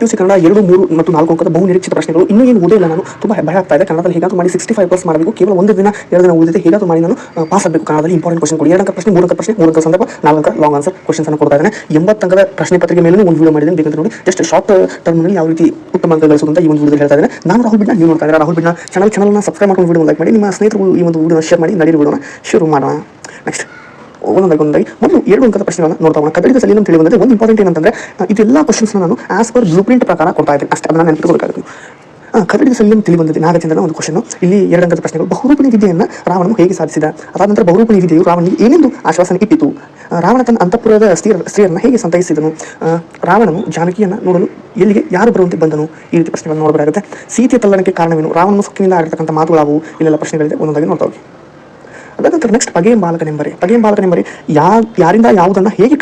PUC Kannada 2, 3 ಮತ್ತು 4 ಅಂಕದ ಬಹು ನಿರೀಕ್ಷಿತ ಪ್ರಶ್ನೆಗಳು ಇನ್ನೂ ಏನು ಓದಿಲ್ಲ. ನಾನು ತುಂಬ ಭಯ ಆಗ್ತಾ ಇದೆ. ಕನ್ನಡದಲ್ಲಿ ಹೇಗಾದರೂ ಮಾಡಿ 65+ ಮಾಡಬೇಕು. ಕೇವಲ ಒಂದು ದಿನ 2 ದಿನ ಓದಿದೆ ಹೇಗಾದರೂ ಮಾಡಿ ನಾನು ಪಾಸ್ ಆಗಬೇಕು. ಕನ್ನಡದಲ್ಲಿ ಇಂಪಾರ್ಟೆಂಟ್ ಕ್ವಶ್ಚನ್ ಕೊಡಿ. 2 ಅಂಕ ಪ್ರಶ್ನೆ, 3 ಅಂಕ ಪ್ರಶ್ನೆ, 3 ಅಂಕ ಸಂದರ್ಭ, 4 ಅಂಕ ಲಾಂಗ್ ಆನ್ಸರ್ ಕ್ವಶ್ಚನ್ಸ್ ಅನ್ನು ಕೊಡ್ತಾ ಇದ್ದೇನೆ. 80 ಅಂಕದ ಪ್ರಶ್ನೆ ಪತ್ರಿಕೆ ಮೇಲೆ ಒಂದು ವಿಡಿಯೋ ಮಾಡಿದ್ದೇನೆ. ಬೇಕಂತ ನೋಡಿ. ಜಸ್ಟ್ ಶಾರ್ಟ್ ಟರ್ಮ್ನಲ್ಲಿ ಯಾವ ರೀತಿ ಉತ್ತಮ ಅಂಕ ಗಳಿಸೋದು ಅಂತ ಈ ಒಂದು ವಿಡಿಯೋದಲ್ಲಿ ಹೇಳ್ತಾ ಇದ್ದೇನೆ. ನಾನು ರಾಹುಲ್ ಬಿಡ್ನ, ನೀವು ನೋಡ್ತಾ ಇದ್ದಾರೆ ರಾಹುಲ್ ಬಿಡ್ನ ಚಾನಲ್ನ ಸಬ್ಸ್ಕ್ರೈಬ್ ಮಾಡ್ಕೊಂಡು ವಿಡಿಯೋ ಲೈಕ್ ಮಾಡಿ. ನಿಮ್ಮ ಸ್ನೇಹಿತರು ಈ ಒಂದು ವಿಡಿಯೋ ಶೇರ್ ಮಾಡಿ. ನಡೀರಿ ವಿಡಿಯೋನ ಶುರು ಮಾಡೋಣ. ನೆಕ್ಸ್ಟ್ ಒಂದೊಂದಾಗಿ ಮೊದಲು 2 ಅಂಕದ ಪ್ರಶ್ನೆಗಳನ್ನು ನೋಡ್ತಾ ಹೋಗೋಣ. ಕನ್ನಡದ ಸಲಿಯಂ ತಿಳಿ ಬಂದರೆ ಒಂದು ಇಂಪಾರ್ಟೆಂಟ್ ಏನಂತಂದ್ರೆ ಇದೆಲ್ಲ ಕ್ವಶ್ಚನ್ಸ್ ನಾನು ಆಸ್ ಪರ್ ಬ್ಲೂ ಪ್ರಿಂಟ್ ಪ್ರಕಾರ ಕೊಡ್ತಾ ಇದ್ದೀನಿ ಅಷ್ಟೇ. ಅದನ್ನು ನೆನಪಿಟ್ಕೊಳ್ಬೇಕಾಗುತ್ತೆ. ಕನ್ನಡದ ಸಲಿಯಂ ತಿಳಿ ಬಂದಿದೆ ನಾಗಚಂದ್ರನ ಒಂದು ಕ್ವಶ್ನ್. ಇಲ್ಲಿ 2 ಅಂಕದ ಪ್ರಶ್ನೆಗಳು. ಬಹುರೂಪಿಣಿ ವಿದ್ಯೆಯನ್ನು ರಾವಣನು ಹೇಗೆ ಸಾಧಿಸಿದ? ಅದಾದ ನಂತರ ಬಹುರೂಪಿಣಿ ವಿದ್ಯೆಯು ರಾವಣನಿಗೆ ಏನೆಂದು ಆಶ್ವಾಸನೆ ಇಟ್ಟಿತು? ರಾವಣ ತನ್ನ ಅಂತಃಪುರದ ಸ್ತ್ರೀಯರನ್ನು ಹೇಗೆ ಸಂತೈಸಿದನು? ರಾವಣನು ಜಾನಕಿಯನ್ನು ನೋಡಲು ಎಲ್ಲಿಗೆ ಯಾರು ಬರುವಂತೆ ಬಂದನು? ಈ ರೀತಿ ಪ್ರಶ್ನೆಗಳನ್ನು ನೋಡಬೇಕಾಗುತ್ತೆ. ಸೀತೆಯ ತಲ್ಲಣಕ್ಕೆ ಕಾರಣವೇನು? ರಾವಣನು ಸೊಕ್ಕಿನಿಂದ ಆಗಿರ್ತಕ್ಕಂಥ ಮಾತುಗಳಾವು? ಇಲ್ಲೆಲ್ಲ ಪ್ರಶ್ನೆಗಳಿದೆ. ಒಂದೊಂದಾಗಿ ನೋಡ್ತಾ ಹೋಗಿ. ಅದಾದ ನಂತರ ನೆಕ್ಸ್ಟ್ ಪಗೆಯಂ ಬಾಲಕನೆಂಬರೆ. ಪಗೆಯಂ ಬಾಲಕನೆಂಬರೆ ಯಾರಿಂದ ಯಾವುದನ್ನು ಹೇಗೆ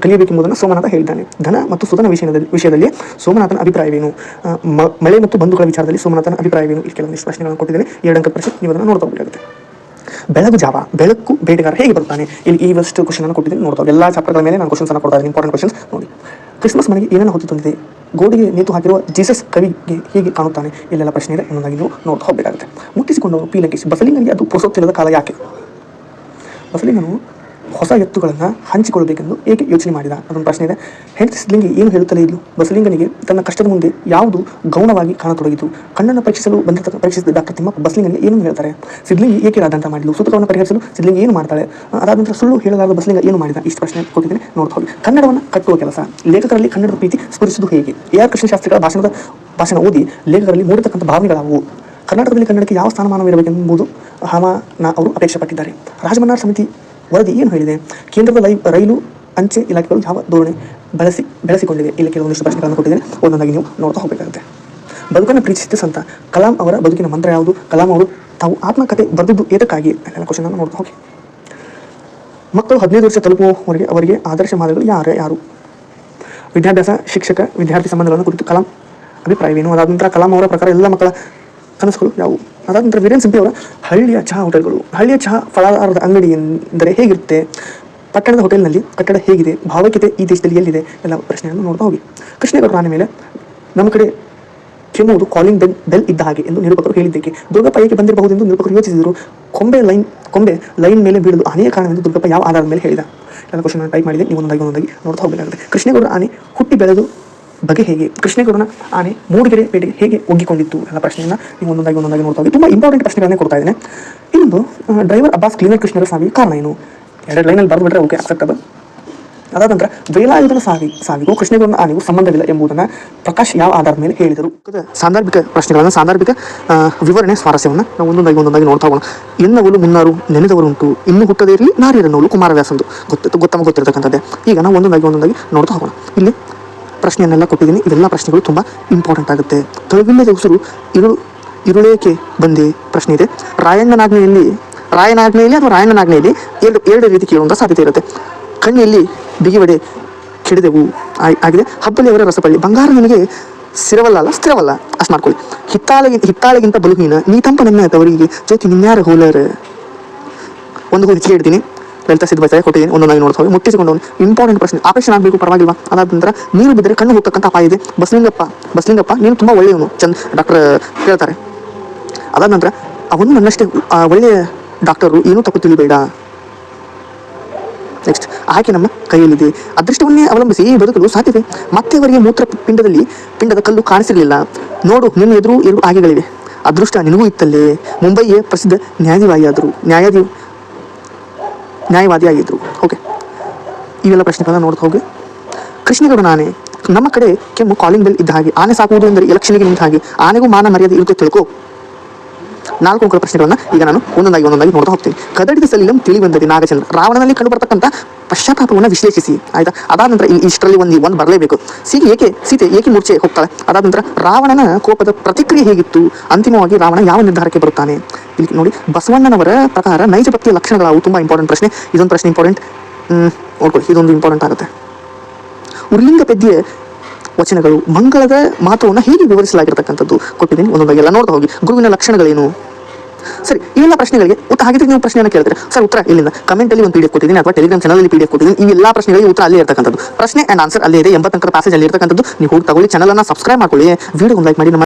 ಕಲಿಯಬೇಕೆಂಬುದನ್ನು ಸೋಮನಾಥ ಹೇಳಿದ್ದಾನೆ. ಧನ ಮತ್ತು ಸುಧನ ವಿಷಯದಲ್ಲಿ ಸೋಮನಾಥನ ಅಭಿಪ್ರಾಯವೇನು? ಮಳೆ ಮತ್ತು ಬಂಧುಗಳ ವಿಚಾರದಲ್ಲಿ ಸೋಮನಾಥನ ಅಭಿಪ್ರಾಯವೇನು? ಈ ಕೆಲವೊಂದಿಷ್ಟು ಪ್ರಶ್ನೆಗಳನ್ನು ಕೊಟ್ಟಿದ್ದೇನೆ. 2 ಅಂಕದ ಪ್ರಶ್ನೆ. ನೀವು ಅದನ್ನು ನೋಡ್ತಾ ಹೋಗಬೇಕಾಗುತ್ತೆ. ಬೆಳಕು ಬೇಟೆಗಾರ ಹೇಗೆ ಬರ್ತಾನೆ? ಇಲ್ಲಿ ಈ ಫಸ್ಟ್ ಕ್ವಶ್ಚನ್ ಅನ್ನು ಕೊಟ್ಟಿದ್ದೀನಿ. ನೋಡ್ತಾ ಹೋಗಿ. ಎಲ್ಲ ಚಾಪ್ಟರ್ಗಳ ಮೇಲೆ ನಾನು ಕ್ವಶ್ಚನ್ಸ್ ಅನ್ನು ಕೊಡ್ತಾ ಇದ್ದೀನಿ. ಇಂಪಾರ್ಟೆಂಟ್ ಕ್ವಶ್ಚನ್ಸ್ ನೋಡಿ. ಕ್ರಿಸ್ಮಸ್ ಮನೆಗೆ ಏನನ್ನು ಹೊತ್ತು ತಂದಿದೆ? ಗೋಡೆಗೆ ನೇತು ಹಾಕಿರುವ ಜೀಸಸ್ ಕವಿಗೆ ಹೇಗೆ ಕಾಣುತ್ತಾನೆ? ಇಲ್ಲೆಲ್ಲ ಪ್ರಶ್ನೆ ಇದೆ. ಒಂದೊಂದಾಗಿ ನೀವು ನೋಡ್ತಾ ಹೋಗಬೇಕಾಗುತ್ತೆ. ಮುಟ್ಟಿಸಿಕೊಂಡವರು ಪೀಲಂಕೇಶ್. ಬಸಲಿಂಗನಿಗೆ ಅದು ಪುರುಸೊತ್ತಿಲ್ಲದ ಕಾಲ ಯಾಕೆ? ಬಸಲಿಂಗನು ಹೊಸ ಎತ್ತುಗಳನ್ನು ಹಂಚಿಕೊಳ್ಳಬೇಕೆಂದು ಏಕೆ ಯೋಚನೆ ಮಾಡಿದ? ಅದೊಂದು ಪ್ರಶ್ನೆ ಇದೆ. ಹೆಂಡತಿ ಸಿದ್ಲಿಂಗಿ ಏನು ಹೇಳುತ್ತಲೇ ಇದ್ಲು? ಬಸಲಿಂಗನಿಗೆ ತನ್ನ ಕಷ್ಟದ ಮುಂದೆ ಯಾವುದು ಗೌಣವಾಗಿ ಕಾಣತೊಡಗಿತು? ಕಣ್ಣನ್ನು ಪರೀಕ್ಷಿಸಿದ ಡಾಕ್ಟರ್ ತಿಮ್ಮಪ್ಪ ಬಸಲಿಂಗನಿಗೆ ಏನು ಹೇಳ್ತಾರೆ? ಸಿದ್ಲಿಂಗಿ ಏಕೆ ರಾದಂತ ಮಾಡಿದ್ಲು? ಸೂತ್ರವನ್ನು ಪರಿಹರಿಸಲು ಸಿದ್ಲಿಂಗಿ ಏನು ಮಾಡ್ತಾಳೆ? ಅದಾದ ನಂತರ ಸುಳ್ಳು ಹೇಳಲಾದ ಬಸಲಿಂಗ ಏನು ಮಾಡಿದ? ಇಷ್ಟು ಪ್ರಶ್ನೆ ಕೊಟ್ಟಿದ್ದೀನಿ. ನೋಡ್ತಾ ಹೋಗಿ. ಕನ್ನಡವನ್ನು ಕಟ್ಟುವ ಕೆಲಸ. ಲೇಖಕರಲ್ಲಿ ಕನ್ನಡದ ಪ್ರೀತಿ ಸ್ಫುರಿಸುವುದು ಹೇಗೆ? AR ಕೃಷ್ಣಶಾಸ್ತ್ರಿಗಳ ಭಾಷಣ ಓದಿ ಲೇಖಕರಲ್ಲಿ ಮೂಡತಕ್ಕಂಥ ಭಾವನೆಗಳಾವು? ಕರ್ನಾಟಕದಲ್ಲಿ ಕನ್ನಡಕ್ಕೆ ಯಾವ ಸ್ಥಾನಮಾನವಿರಬೇಕೆಂಬುದು ಹಾಮಾನ ಅವರು ಅಪೇಕ್ಷೆ ಪಟ್ಟಿದ್ದಾರೆ. ರಾಜಮನ್ನಾರ್ ಸಮಿತಿ ವರದಿ ಏನು ಹೇಳಿದೆ? ಕೇಂದ್ರದ ರೈಲು ಅಂಚೆ ಇಲಾಖೆಗಳು ಯಾವ ಧೋರಣೆ ಬೆಳೆಸಿಕೊಂಡಿವೆ? ಇಲ್ಲಿ ಕೆಲವೊಂದಿಷ್ಟು ಪ್ರಶ್ನೆಗಳನ್ನು ಕೊಟ್ಟಿದ್ದೇನೆ. ಒಂದೊಂದಾಗಿ ನೀವು ನೋಡ್ತಾ ಹೋಗಬೇಕಾಗುತ್ತೆ. ಬದುಕನ್ನು ಪ್ರೀತಿಸಿದ ಸಂತ ಕಲಾಂ ಅವರ ಬದುಕಿನ ಮಂತ್ರ ಯಾವುದು? ಕಲಾಂ ಅವರು ತಾವು ಆತ್ಮಕಥೆ ಬರೆದದ್ದು ಏತಕ್ಕಾಗಿ? ಎಲ್ಲ ಕ್ವಶನ್ ಅನ್ನು ನೋಡ್ತಾ ಹೋಗಿ. ಮಕ್ಕಳು 15 ವರ್ಷ ತಲುಪುವವರೆಗೆ ಅವರಿಗೆ ಆದರ್ಶ ಮಾದರಿಗಳು ಯಾರು? ವಿದ್ಯಾಭ್ಯಾಸ, ಶಿಕ್ಷಕ, ವಿದ್ಯಾರ್ಥಿ ಸಂಬಂಧಗಳನ್ನು ಕುರಿತು ಕಲಾಂ ಅಭಿಪ್ರಾಯವೇನು? ಅದಾದ ನಂತರ ಕಲಾಂ ಅವರ ಪ್ರಕಾರ ಎಲ್ಲ ಮಕ್ಕಳ ಕನಸುಗಳು ಯಾವುವು? ಅದಾದ ನಂತರ ವೀರೇನ್ ಸಿಂಪಿ ಅವರ ಹಳ್ಳಿಯ ಚಹಾ ಹೋಟೆಲ್ಗಳು. ಹಳ್ಳಿಯ ಚಹಾ ಫಳಾರದ ಅಂಗಡಿ ಎಂದರೆ ಹೇಗಿರುತ್ತೆ? ಪಟ್ಟಣದ ಹೋಟೆಲ್ನಲ್ಲಿ ಕಟ್ಟಡ ಹೇಗಿದೆ? ಭಾವೈಕ್ಯತೆ ಈ ದೇಶದಲ್ಲಿ ಎಲ್ಲಿದೆ? ಎಲ್ಲ ಪ್ರಶ್ನೆಯನ್ನು ನೋಡ್ತಾ ಹೋಗಿ. ಕೃಷ್ಣೇಗೌಡರ ಆನೆ ಮೇಲೆ ನಮ್ಮ ಕಡೆ ಕೆಮ್ಮುವುದು ಕಾಲಿಂಗ್ ಬೆಲ್ ಇದ್ದ ಹಾಗೆ ಎಂದು ನಿರೂಪಕರು ಹೇಳಿದ್ದೇಕೆ? ದುರ್ಗಪ್ಪ ಏಕೆ ಬಂದಿರಬಹುದೆಂದು ನಿರೂಪಕರು ಯೋಚಿಸಿದರು. ಕೊಂಬೆ ಲೈನ್ ಮೇಲೆ ಬೀಳಲು ಆನೆಯ ಕಾರಣವೆಂದು ದುರ್ಗಪ್ಪ ಯಾವ ಆಧಾರದ ಮೇಲೆ ಹೇಳಿದ? ಎಲ್ಲ ಕ್ವಶನ್ ಟೈಪ್ ಮಾಡಿದೆ. ನೀವು ಒಂದೊಂದಾಗಿ ನೋಡ್ತಾ ಹೋಗಬೇಕಾಗುತ್ತೆ. ಕೃಷ್ಣೇಗೌಡರ ಆನೆ ಹುಟ್ಟಿ ಬೆಳೆದು ಬಗೆ ಹೇಗೆ? ಕೃಷ್ಣೇಗೌಡನ ಆನೆ ಮೂಡಿಗೆರೆ ಪೇಟೆಗೆ ಹೇಗೆ ಒಗ್ಗಿಕೊಂಡಿತ್ತು? ಎಲ್ಲ ಪ್ರಶ್ನೆಯನ್ನು ನೀವು ಒಂದೊಂದಾಗಿ ನೋಡ್ತಾ ಹೋಗಿ. ತುಂಬ ಇಂಪಾರ್ಟೆಂಟ್ ಪ್ರಶ್ನೆಗಳನ್ನೇ ಕೊಡ್ತಾ ಇದ್ದೇನೆ. ಇನ್ನೊಂದು ಡ್ರೈವರ್ ಅಬ್ಬಾಸ್ ಕ್ಲೀನರ್ ಕೃಷ್ಣರ ಸಾವಿಗೆ ಕಾರಣ ಏನು? 2 ಲೈನಲ್ಲಿ ಬರೆದುಬಿಟ್ರೆ ಓಕೆ, ಅಕ್ಸೆಪ್ಟಬಲ್. ಅದಾದ ನಂತರ ವೇಲಾಯುಧನ ಸಾವಿಗೂ ಕೃಷ್ಣೇಗೌಡನ ಆನೆಗೂ ಸಂಬಂಧವಿಲ್ಲ ಎಂಬುದನ್ನು ಪ್ರಕಾಶ್ ಯಾವ ಆಧಾರದ ಮೇಲೆ ಹೇಳಿದರು? ಸಾಂದರ್ಭಿಕ ಪ್ರಶ್ನೆಗಳನ್ನು, ಸಾಂದರ್ಭಿಕ ವಿವರಣೆ ಸ್ವಾರಸ್ಯವನ್ನು ನಾವು ಒಂದೊಂದಾಗಿ ನೋಡ್ತಾ ಹೋಗೋಣ. ಎನ್ನವಲು ಮುನ್ನಾರು ನೆನೆದವರುಂಟು, ಇನ್ನು ಹುಟ್ಟದೇ ಇರಲಿ ನಾರಿಯರನ್ನೋಳು ಕುಮಾರವ್ಯಾಸಂದು ಗೊತ್ತಿರತಕ್ಕಂಥದ್ದೇ. ಈಗ ನಾವು ಒಂದೊಂದಾಗಿ ನೋಡ್ತಾ ಹೋಗೋಣ. ಇಲ್ಲಿ ಪ್ರಶ್ನೆಯನ್ನೆಲ್ಲ ಕೊಟ್ಟಿದ್ದೀನಿ. ಇವೆಲ್ಲ ಪ್ರಶ್ನೆಗಳು ತುಂಬ ಇಂಪಾರ್ಟೆಂಟ್ ಆಗುತ್ತೆ. ತಳವಿಲ್ಲದ ಉಸಿರು ಇರುಳೇಕೆ ಬಂದೆ ಪ್ರಶ್ನೆ ಇದೆ. ರಾಯಣ್ಣನಾಜ್ಞೆಯಲ್ಲಿ ಅಥವಾ ರಾಯಣ್ಣನಾಜ್ಞೆಯಲ್ಲಿ ಎರಡು ರೀತಿ ಕೇಳುವಂಥ ಸಾಧ್ಯತೆ ಇರುತ್ತೆ. ಕಣ್ಣಿಯಲ್ಲಿ ಬಿಗಿವಡೆ ಕೆಡಿದೆವು ಆಗಿದೆ. ಹಬ್ಬಲಿಯವರ ರಸಪಳ್ಳಿ. ಬಂಗಾರ ನನಗೆ ಸ್ಥಿರವಲ್ಲ ಅಷ್ಟು ಮಾಡ್ಕೊಳ್ಳಿ. ಹಿತ್ತಾಳೆಗಿಂತ ಬಲುಹೀನ ನೀ ತಂಪನೆನ್ನ ತವರಿಗೆ ಜ್ಯೋತಿ ನಿನ್ಯಾರ ಹೋಲರ್. ಒಂದು ಹೆಚ್ಚಿಗೆ ಇಡ್ತೀನಿ. ಲಲಿತಾ ಸಿದ್ಧಬಾಯಿ ಕೊಟ್ಟಿದ್ದೀನಿ. ಒಂದೊಂದಾಗಿ ನೋಡ್ತಾ ಹೋಗಿ. ಮುಟ್ಟಿಸಿಕೊಂಡವನು ಇಂಪಾರ್ಟೆಂಟ್ ಪ್ರಶ್ನೆ. ಆಪರೇಷನ್ ಆಗಬೇಕು ಪರವಾಗಿಲ್ವಾ? ಅದಾದ ನಂತರ ನೀರು ಬಿದ್ದರೆ ಕಣ್ಣು ಹೋಗ್ತಕ್ಕಂಥ ಅಪಾಯ ಇದೆ. ಬಸಲಿಂಗಪ್ಪ ನೀನು ತುಂಬ ಒಳ್ಳೆಯವನು ಡಾಕ್ಟರ್ ಹೇಳ್ತಾರೆ. ಅದಾದ ನಂತರ ಅವನು ನನ್ನಷ್ಟೇ ಒಳ್ಳೆಯ ಡಾಕ್ಟರು, ಏನೂ ತಪ್ಪು ತಿಳಿಬೇಡ. ನೆಕ್ಸ್ಟ್, ಆಕೆ ನಮ್ಮ ಕೈಯಲ್ಲಿದೆ. ಅದೃಷ್ಟವನ್ನೇ ಅವಲಂಬಿಸಿ ಬದುಕಲು ಸಾಧ್ಯತೆ. ಮತ್ತೆ ಅವರಿಗೆ ಪಿಂಡದ ಕಲ್ಲು ಕಾಣಿಸಿರಲಿಲ್ಲ. ನೋಡು, ನಿನ್ನ ಎದುರು 2 ಆಗೆಗಳಿವೆ. ಅದೃಷ್ಟ ನಿನಗೂ ಇತ್ತಲ್ಲೇ. ಮುಂಬೈಯ ಪ್ರಸಿದ್ಧ ನ್ಯಾಯವಾದಿಯಾಗಿದ್ದರು. ಓಕೆ, ಇವೆಲ್ಲ ಪ್ರಶ್ನೆಗಳನ್ನ ನೋಡ್ತಾ ಹೋಗಿ. ಕೃಷ್ಣೇಗೌಡನ ಆನೆ. ನಮ್ಮ ಕಡೆ ಕೆಮ್ಮು ಕಾಲಿಂಗ್ ಬೆಲ್ ಇದ್ದ ಹಾಗೆ. ಆನೆ ಸಾಕುವುದು ಎಂದರೆ ಎಲೆಕ್ಷನ್ಗೆ ನಿಂತ ಹಾಗೆ. ಆನೆಗೂ ಮಾನ ಮರ್ಯಾದೆ ಇರುತ್ತೆ ತಿಳ್ಕೊ. 4 ಅಂಕದ ಪ್ರಶ್ನೆಗಳನ್ನ ಈಗ ನಾನು ಒಂದೊಂದಾಗಿ ನೋಡ್ತಾ ಹೋಗ್ತೀನಿ. ಕದಡಿದ ಸಲಿಲಂ ತಿಳಿ ಬಂದದೆ ನಾಗಚಂದ್ರ. ರಾವಣನಲ್ಲಿ ಕಂಡು ಬರ್ತಕ್ಕಂಥ ಪಶ್ಚಾತ್ತಾಪವನ್ನು ವಿಶ್ಲೇಷಿಸಿ. ಆಯ್ತಾ? ಅದಾದ ನಂತರ ಇಷ್ಟರಲ್ಲಿ ಒಂದು ಬರಲೇಬೇಕು. ಸೀತೆ ಏಕೆ ಮೂರ್ಛೆ ಹೋಗ್ತಾಳೆ? ಅದಾದ ನಂತರ ರಾವಣನ ಕೋಪದ ಪ್ರತಿಕ್ರಿಯೆ ಹೇಗಿತ್ತು? ಅಂತಿಮವಾಗಿ ರಾವಣ ಯಾವ ನಿರ್ಧಾರಕ್ಕೆ ಬರುತ್ತಾನೆ? ಇಲ್ಲಿ ನೋಡಿ, ಬಸವಣ್ಣನವರ ಪ್ರಕಾರ ನೈಜ ಭಕ್ತಿಯ ಲಕ್ಷಣಗಳಾವು? ತುಂಬ ಇಂಪಾರ್ಟೆಂಟ್ ಪ್ರಶ್ನೆ. ಇದೊಂದು ಪ್ರಶ್ನೆ ಇಂಪಾರ್ಟೆಂಟ್ ನೋಡ್ಕೊಳ್ಳಿ. ಇದೊಂದು ಇಂಪಾರ್ಟೆಂಟ್ ಆಗುತ್ತೆ. ಉರ್ಲಿಂಗ ಪೆದ್ಯ ವಚನಗಳು. ಮಂಗಳದ ಮಾತುವನ್ನು ಹೇಗೆ ವಿವರಿಸಲಾಗಿರ್ತಕ್ಕಂಥದ್ದು ಕೊಟ್ಟಿದ್ದೀನಿ. ಒಂದೊಂದಾಗಿ ಎಲ್ಲ ನೋಡ್ತಾ ಹೋಗಿ. ಗುರುವಿನ ಲಕ್ಷಣಗಳೇನು? ಸರಿ, ಈ ಎಲ್ಲ ಪ್ರಶ್ನೆಗಳಿಗೆ ಉತ್ತರ ಹಾಗಿದ್ರೆ ನೀವು ಪ್ರಶ್ನೆಯನ್ನು ಕೇಳ್ತೀರಾ ಸರ್, ಉತ್ತರ ಇಲ್ಲಿಂದ ಕಮೆಂಟಲ್ಲಿ ಒಂದು PDF ಕೊಟ್ಟಿದ್ದೀನಿ ಅಥವಾ ಟೆಲಿಗ್ರಾಮ್ ಚಾನಲಲ್ಲಿ PDF ಕೊಟ್ಟಿದ್ದೀನಿ. ಈ ಎಲ್ಲ ಪ್ರಶ್ನೆಗಳಿಗೆ ಉತ್ತರ ಅಲ್ಲೇ ಇರ್ತಕ್ಕಂಥದ್ದು, ಪ್ರಶ್ನೆ ಆ್ಯಂಡ್ ಆನ್ಸರ್ ಅಲ್ಲೇ ಇದೆ. 80 ಅಂಕದ ಪ್ಯಾಸೇಜ್ ಅಲ್ಲಿ ಇರ್ತಕ್ಕಂಥದ್ದು. ನೀವು ಹೋಗಿ ತಗೊಳ್ಳಿ, ಚಾನಲ್ ಅನ್ನು ಸಬ್ಸ್ಕ್ರೈಬ್ ಮಾಡ್ಕೊಳ್ಳಿ, ವಿಡಿಯೋ ಒಂದು ಲೈಕ್ ಮಾಡಿ.